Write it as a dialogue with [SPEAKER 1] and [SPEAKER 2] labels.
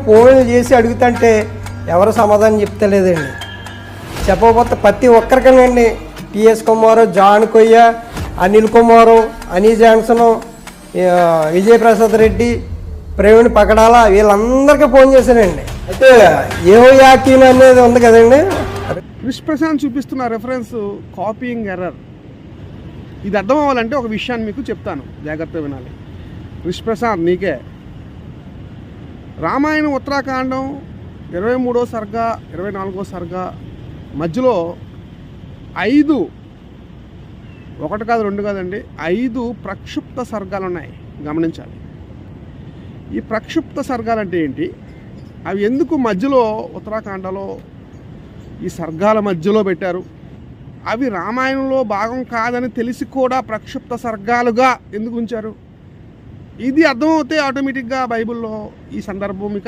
[SPEAKER 1] ఫోన్లు చేసి అడుగుతుంటే ఎవరు సమాధానం చెప్తలేదండి. చెప్పకపోతే ప్రతి ఒక్కరికనండి టిఎస్ కుమారు, జాన్ కొయ్య, అనిల్ కుమారు, అనీ జాన్సను, విజయప్రసాద్ రెడ్డి, ప్రవీణ్ పకడాల వీళ్ళందరికీ ఫోన్ చేశానండి. అయితే యెహోయాకీను అనేది ఉంది కదండి,
[SPEAKER 2] విశ్వప్రశాంత్ చూపిస్తున్న రెఫరెన్స్ కాపీయింగ్ ఎర్రర్. ఇది అర్థం అవ్వాలంటే ఒక విషయాన్ని మీకు చెప్తాను, జాగ్రత్తగా వినాలి. విశ్వప్రశాంత్ నీకే రామాయణం ఉత్తరాఖండం 23వ సర్గ 24వ సర్గ మధ్యలో 5, ఒకటి కాదు రెండు కాదండి, 5 ప్రక్షుప్త సర్గాలు ఉన్నాయి, గమనించాలి. ఈ ప్రక్షుప్త సర్గాలు అంటే ఏంటి, అవి ఎందుకు మధ్యలో ఉత్తరాఖండలో ఈ సర్గాల మధ్యలో పెట్టారు, అవి రామాయణంలో భాగం కాదని తెలిసి కూడా ప్రక్షుప్త సర్గాలుగా ఎందుకు ఉంచారు, ఇది అర్థమవుతే ఆటోమేటిక్గా బైబిల్లో ఈ సందర్భం మీకు